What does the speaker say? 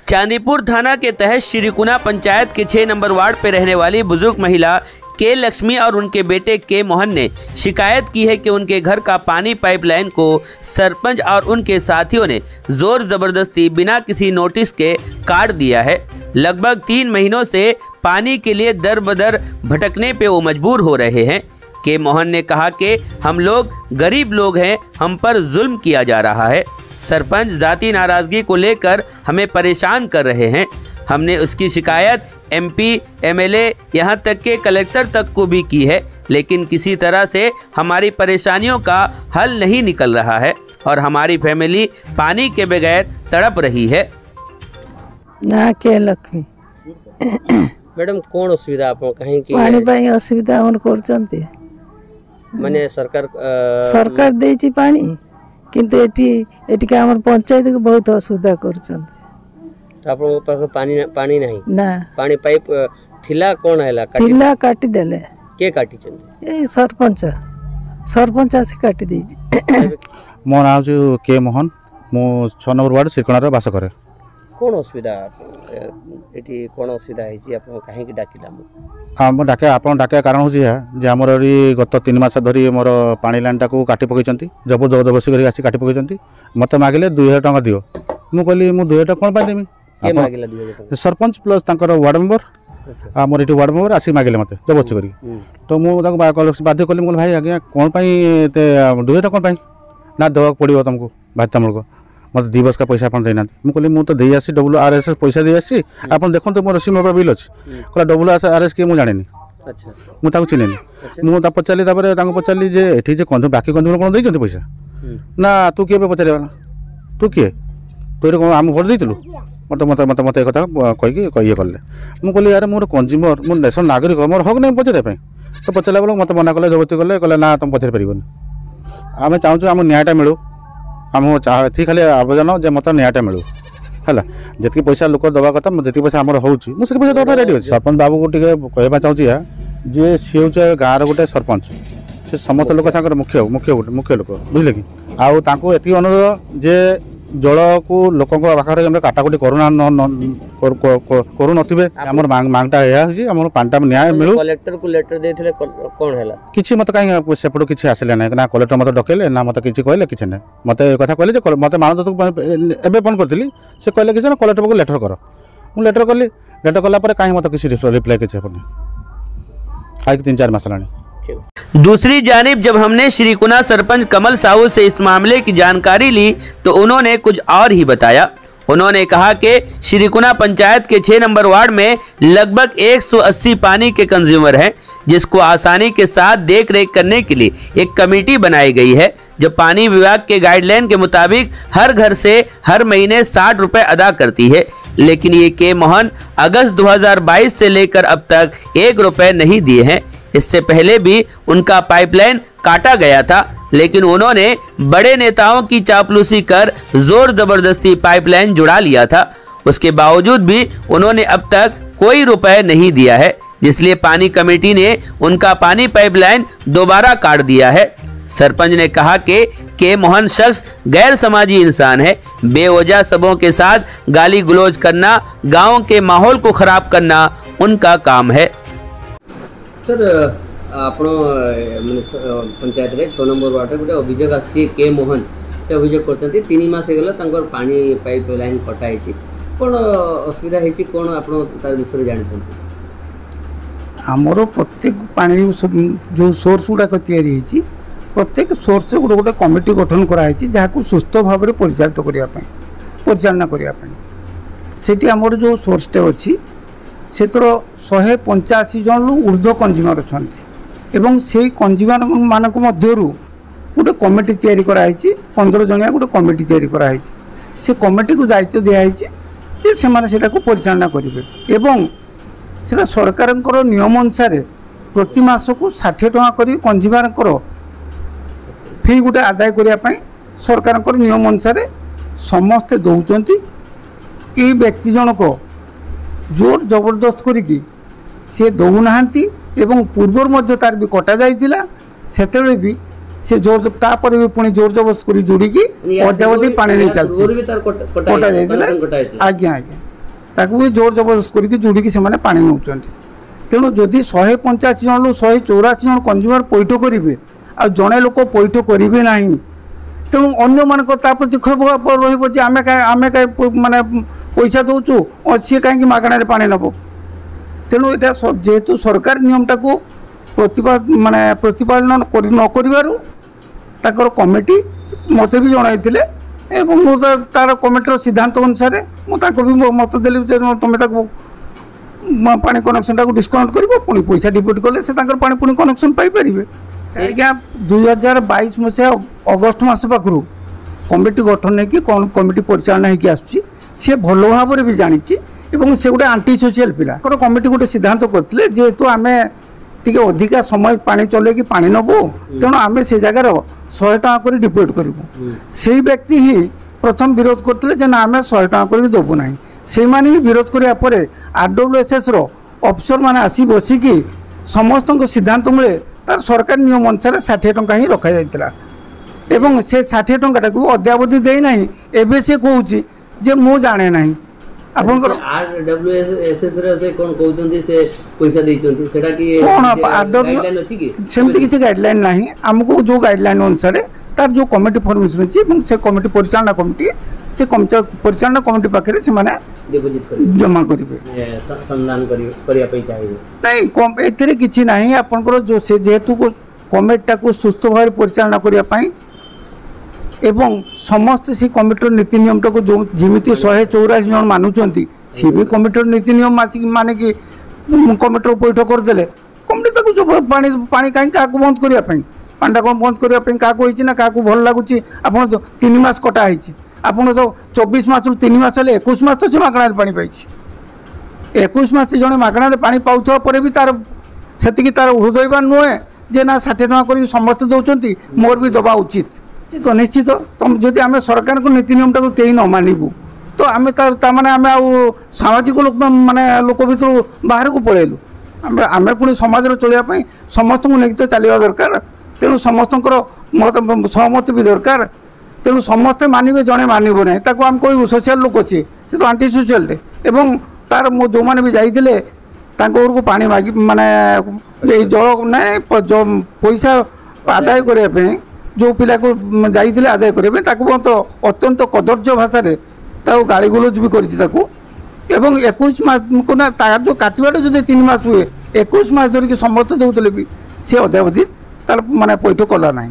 चांदीपुर थाना के तहत श्रीकुना पंचायत के 6 नंबर वार्ड पर रहने वाली बुजुर्ग महिला के लक्ष्मी और उनके बेटे के मोहन ने शिकायत की है कि उनके घर का पानी पाइपलाइन को सरपंच और उनके साथियों ने जोर जबरदस्ती बिना किसी नोटिस के काट दिया है। लगभग 3 महीनों से पानी के लिए दर बदर भटकने पे वो मजबूर हो रहे हैं। के मोहन ने कहा कि हम लोग गरीब लोग हैं, हम पर जुल्म किया जा रहा है। सरपंच जाति नाराजगी को लेकर हमें परेशान कर रहे हैं। हमने उसकी शिकायत MP, MLA यहाँ तक के कलेक्टर तक को भी की है, लेकिन किसी तरह से हमारी परेशानियों का हल नहीं निकल रहा है और हमारी फैमिली पानी के बगैर तड़प रही है। ना के लक्ष्मी मैडम कौन असुविधा आप कहीं की पानी पाई असुविधा हमन करचंती माने सरकार देची पानी किंतु एटी के हमर पंचायत के बहुत असुविधा करचंती। तो पानी नहीं ना पानी पाइप थिला कौन हैला थिला काटी देले के काटी चंदी ए सरपंच आसी काटी देची। मो नाम जो के मोहन, मो 6 नंबर वार्ड श्रीकुणार बास करे। कौन असुविधा एटी कौन असुविधा है जी आपन काहे की डाकिला हम डाके आपन डाके कारण होजी जे हमर गत 3 मास धरी मोर पानी लाइन टाको काटी पकैचंती, जबरदस्ती करी आसी काटी पकैचंती। मते मागिले 2000 टका दियो। मु कहली मु 2000 टका कोन पाइ देमी? के मागिला 2000 टका? सरपंच प्लस तांकर वार्ड मेंबर आ मोर एटी वार्ड मेंबर आसी मागिले मते जबरदस्ती करी। तो मु ताको बाध्य कली, मु भाई आज्ञा कोन पाइ 2000 टका कोन पाइ ना देवा पड़ियो तुमको बाध्यतामूलक मत 2 वर्ष का पैसा अपन देना। मु कहली मु तो दे आसी WRS पैसा दे आसी, अपन देखो तो मोर सीमा बिल अछि। कहला WRS के मु जानेनी। अच्छा मु ताको चिनेनी। मु ता पचाली तापर ताको पचाली जे एठी जे कोन बाकी कोन कोन दैछंती पैसा ना तू के पचारे वाला तू के तोरे कोन हम भोट दैतलु मत मत मत मत कथा कहि के कहिए करले। मु कहली यार मोर कंज्यूमर मु नेशन नागरिक मोर हक नै पचारे पे। तो पचाला बोल मत मना करले जबरदस्ती करले कहले ना तुम पचारे परिबनी। आमे चाहू हम न्यायटा मिलू, आम चाहे खाली आवेदन जे मत न्यायटा मिलू है जी पैसा लोक दवा कथा जी पैसा आम हो पैसा दवा रेडी अच्छे। सरपंच बाबू को कहना चाहिए जे सी हूँ गाँव गोटे सरपंच, से समस्त लोक सागर मुख्य मुख्य मुख्य लोक बुझे कि आउ एति अनुरोध जे जल को लोक पाखे काटाकुटी करुना करू नथिबे। हमर मांगटा या होची हमर पांटा न्याय मिलू। कलेक्टर को लेटर देथिले कोन हैला किछि मत काई सेपटो किछि आसिले नै ना कलेक्टर मत डकेले ना मत किछि कहले किछि नै। मते कथा कहले जे मते मानद एबे फोन करथिली से कहले कि कलेक्टर को लेटर कर। मु लेटर करली, लेटर कला पर काई मत किछि रिप्लाई किछि अपन आई 3-4 मास लानी। दूसरी जानिब जब हमने श्रीकुना सरपंच कमल साहू से इस मामले की जानकारी ली तो उन्होंने कुछ और ही बताया। उन्होंने कहा कि श्रीकुना पंचायत के 6 नंबर वार्ड में लगभग 180 पानी के कंज्यूमर हैं, जिसको आसानी के साथ देख रेख करने के लिए एक कमेटी बनाई गई है, जो पानी विभाग के गाइडलाइन के मुताबिक हर घर से हर महीने 60 रुपए अदा करती है। लेकिन ये के मोहन अगस्त 2022 से लेकर अब तक 1 रुपए नहीं दिए हैं। इससे पहले भी उनका पाइपलाइन काटा गया था, लेकिन उन्होंने बड़े नेताओं की चापलूसी कर जोर जबरदस्ती पाइपलाइन जुड़ा लिया था। उसके बावजूद भी उन्होंने अब तक कोई रुपए नहीं दिया है, इसलिए पानी कमेटी ने उनका पानी पाइपलाइन दोबारा काट दिया है। सरपंच ने कहा कि के मोहन शख्स गैर समाजी इंसान है। बेवजह सबों के साथ गाली गलौज करना, गांव के माहौल को खराब करना उनका काम है। सर आपण पंचायत रे 6 नंबर वार्ड गोटे अभियोग आछि के मोहन से अभियोग करछन्ती 3 मास हेगला तांकर पानी पाइप लाइन कटाई छि। कोन असुविधा हेछि कोन आपण तार विषय जानछन्ती? हमरो प्रत्येक पानी जो सोर्स गुडा तैयारी हेछि, प्रत्येक सोर्स गोटे गोटे कमिटी गठन कराई जहाँ सुस्थ भाव में परिचालना करने से आमर जो सोर्सटे अच्छी से 185 जन ऊर्ध्व कंज्यूमर अच्छा एवं से कंज्यूमर मानक मध्यरु गोटे कमिटी तैयारी कराई 15 जनिया गोटे कमिटी तैयारी कराई से कमिटी को दायित्व दिखाई जे से माने सेटा को परिचालना करेंगे एवं सेटा सरकार नियम अनुसार प्रति मास को 60 टका कर कंज्यूमर फी गोटे आदाय करने सरकार नियम अनुसार समस्ते दौरान ये व्यक्ति जनक जोर जबरदस्त करी सी दौना एवं पूर्वर मध्य तार भी कटा जाइतिला सेतेबेले भी से जोर तापर भी पुणी जोर जबरदस्त कर जोड़िकी अद्यावधि पानी नहीं चलती कटा जाइतिला आज्ञा आज्ञा ताकू भी जोर जबरदस्त करके जोड़िकी से माने पानी नौचंती। तेणु जदि 185 जन लोक 184 जन कंज्यूमर पैठ करेंगे आ जड़े लोक पैठ करेंगे ना तेणु अन्य मान प्रति क्षोभ रही आम माने पैसा दौचु सी कहीं मागणार पानी नब। तेणु यहाँ जेहेतु सरकार नियमटा को माने प्रतिपालन न कर कमिटी मत भी जनई एवं तार कमिटर सिद्धांत अनुसार मुझे भी मत देली तुम पानी कनेक्शन टाक डिस्कनेक्ट कर पुणी पैसा डिपोजिट कले से पानी पुणी कनेक्शन पाइपर। आज्ञा 2022 मसीहा अगस्ट मस पाखु कमिटी गठन हो कमिटी परिचालना होगी आसुची भल भाव भी जानी से गोटे आंटी सोशियल पिला कमिटी गोटे सिद्धांत करते जेहेतु आम टे अधिका समय पानी चले कि पानी नबू तेणु आम से जगार 100 टका कर डिपोजिट करूँ से व्यक्ति ही प्रथम विरोध करते आम 100 टका कर देवु ना से ही विरोध करापर RWSS अफिसर मैंने आसी बसिकी समस्त सिद्धांत मूले तार सरकार नियम अनुसार 60 टंका ही रखा जाइतिला एवं से 60 टंका अद्यावधि देना एवं से कहूँ जे मु जाने ना आपनकर RWSS रे से कोन कहउचंदी से पैसा देइचंती सेटा कि गाइडलाइन अछि कि सेमति किछि गाइडलाइन नाही हमको जो गाइडलाइन अनुसार तार जो कमिटी फॉर्मेशन अछि एवं से कमिटी परिचालना कमिटी से परिचालना कमिटी पाखरे से माने डिपोजिट करि जमा करिवे संधान करिया पई चाहिए नहीं कम एतरे किछि नाही आपनकर जो से जेहेतु को कमिटीटा को सुस्थ भाव परिचालना करिया पई एवं समस्त से कमिटर नीति नियम टाक जो जमी 184 जन मानुंट सी भी कमिटर नीति नियम माने कि कमिटर पैठ करदे कमिटी जो पानी पानी कहीं क्या बंद करने पानी कौन बंद करने क्या ना क्या भल लगुच आप 3 मास कटाई आप 24 मास 3 मास 21 मास तो से मागणार पानी पाई 21 मास जड़े मागणार पानी पाउथवा पर भी तार से तार हृदयवान नुहे जे ना 60 टका कर समस्त दौरान मोर भी दबा उचित तो निश्चित तुम जदि आम सरकार को नीति नियम टाक कहीं न मानबू तो आम ताने आम सामाजिक लोक माने लोक भर बाहर को पलैलु आम पुणी समाज चलने समस्त को लेकिन तो चलवा दरकार तेणु समस्त सहमति भी दरकार तेणु समस्ते मानवे जड़े मानव ना ताको आम कहूँ सोशल लोक अच्छे से तो आंटी सोशल एवं तार जो मैंने भी जाइए को पानी मागी माने जल ना पैसा आदाय करने जो पिला को जाइए आदाय करेंगे तो अत्यंत कदर्य भाषा गाड़ी गुलज भी कर 21 मास को ना तार जो काटवाटा जो 3 मास हुए 21 मास धरिकी समस्त दौले भी सी अद्यावधि तार माने पैठ कला ना।